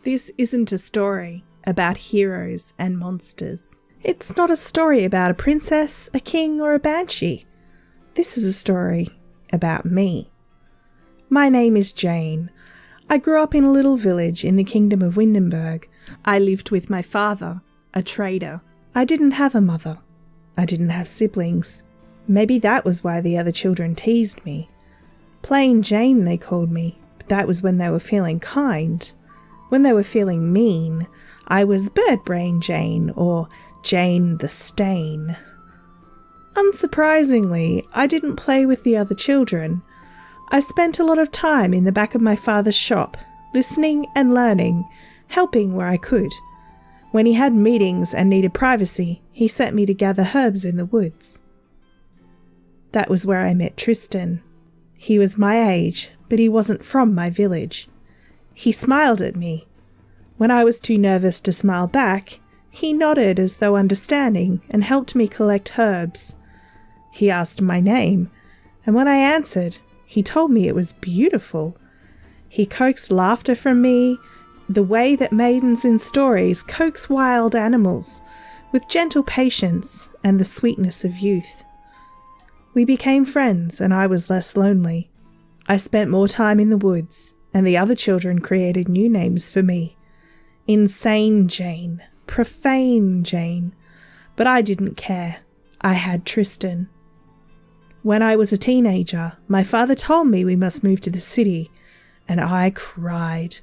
This isn't a story about heroes and monsters. It's not a story about a princess, a king, or a banshee. This is a story about me. My name is Jane. I grew up in a little village in the Kingdom of Windenburg. I lived with my father, a trader. I didn't have a mother. I didn't have siblings. Maybe that was why the other children teased me. Plain Jane, they called me, but that was when they were feeling kind. When they were feeling mean, I was Bird Brain Jane, or Jane the Stain. Unsurprisingly, I didn't play with the other children. I spent a lot of time in the back of my father's shop, listening and learning, helping where I could. When he had meetings and needed privacy, he sent me to gather herbs in the woods. That was where I met Tristan. He was my age, but he wasn't from my village. He smiled at me. When I was too nervous to smile back, he nodded as though understanding and helped me collect herbs. He asked my name, and when I answered, he told me it was beautiful. He coaxed laughter from me, the way that maidens in stories coax wild animals, with gentle patience and the sweetness of youth. We became friends, and I was less lonely. I spent more time in the woods, and the other children created new names for me. Insane Jane, Profane Jane, but I didn't care. I had Tristan. When I was a teenager, my father told me we must move to the city, and I cried.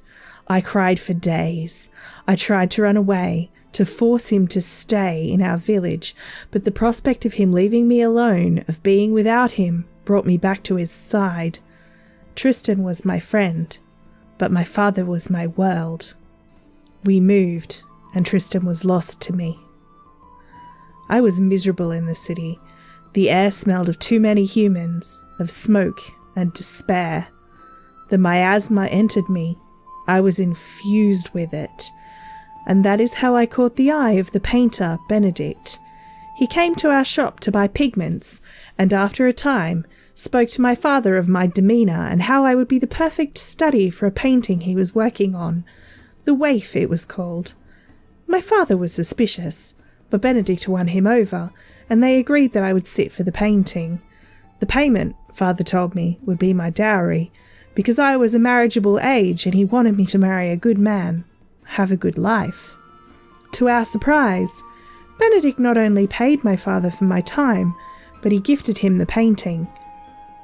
I cried for days. I tried to run away, to force him to stay in our village, but the prospect of him leaving me alone, of being without him, brought me back to his side. Tristan was my friend, but my father was my world. We moved, and Tristan was lost to me. I was miserable in the city. The air smelled of too many humans, of smoke and despair. The miasma entered me. I was infused with it. And that is how I caught the eye of the painter, Benedict. He came to our shop to buy pigments, and after a time spoke to my father of my demeanour and how I would be the perfect study for a painting he was working on. The waif, it was called. My father was suspicious, but Benedict won him over, and they agreed that I would sit for the painting. The payment, father told me, would be my dowry, because I was a marriageable age and he wanted me to marry a good man, have a good life. To our surprise, Benedict not only paid my father for my time, but he gifted him the painting.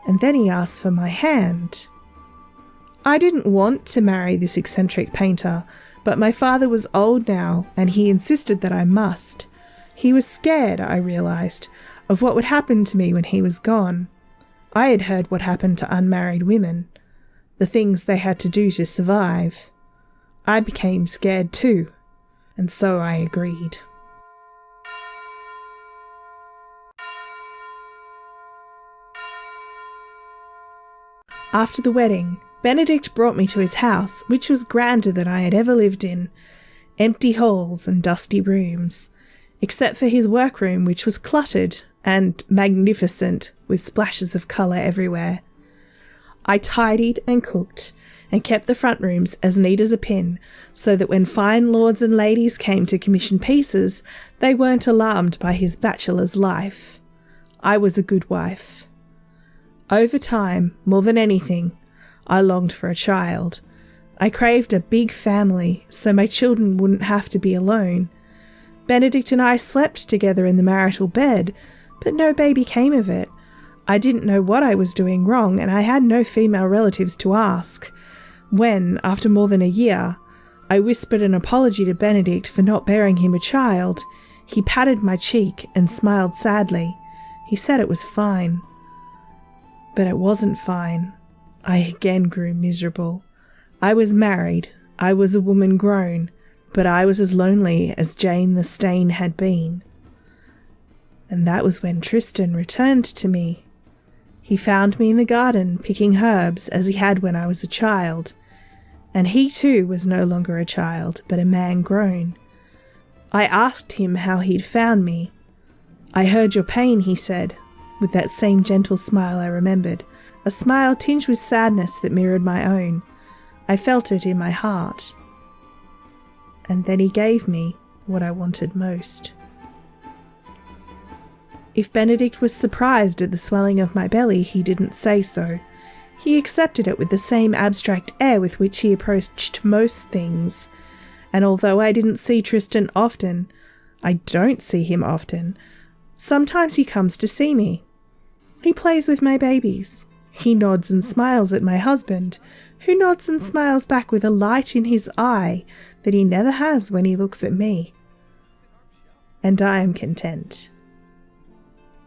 And then he asked for my hand. I didn't want to marry this eccentric painter, but my father was old now, and he insisted that I must. He was scared, I realised, of what would happen to me when he was gone. I had heard what happened to unmarried women, the things they had to do to survive. I became scared too, and so I agreed. After the wedding, Benedict brought me to his house, which was grander than I had ever lived in. Empty halls and dusty rooms, except for his workroom, which was cluttered and magnificent with splashes of colour everywhere. I tidied and cooked and kept the front rooms as neat as a pin, so that when fine lords and ladies came to commission pieces, they weren't alarmed by his bachelor's life. I was a good wife. Over time, more than anything, I longed for a child. I craved a big family, so my children wouldn't have to be alone. Benedict and I slept together in the marital bed, but no baby came of it. I didn't know what I was doing wrong, and I had no female relatives to ask. When, after more than a year, I whispered an apology to Benedict for not bearing him a child, he patted my cheek and smiled sadly. He said it was fine. But it wasn't fine. I again grew miserable. I was married. I was a woman grown, but I was as lonely as Jane the Stain had been. And that was when Tristan returned to me. He found me in the garden picking herbs as he had when I was a child, and he too was no longer a child, but a man grown. I asked him how he'd found me. I heard your pain, he said, with that same gentle smile I remembered, a smile tinged with sadness that mirrored my own. I felt it in my heart. and then he gave me what I wanted most. If Benedict was surprised at the swelling of my belly, he didn't say so. He accepted it with the same abstract air with which he approached most things, and although I didn't see Tristan often, I don't see him often, sometimes he comes to see me. He plays with my babies. He nods and smiles at my husband, who nods and smiles back with a light in his eye that he never has when he looks at me. And I am content.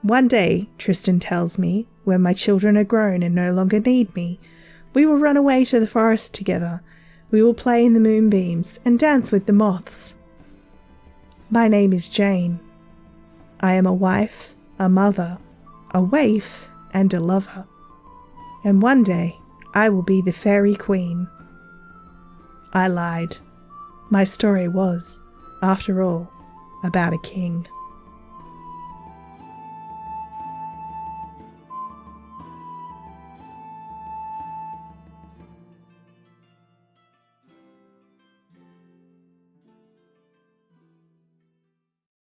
One day, Tristan tells me, when my children are grown and no longer need me, we will run away to the forest together. We will play in the moonbeams and dance with the moths. My name is Jane. I am a wife, a mother, a waif, and a lover. And one day, I will be the fairy queen. I lied. My story was, after all, about a king.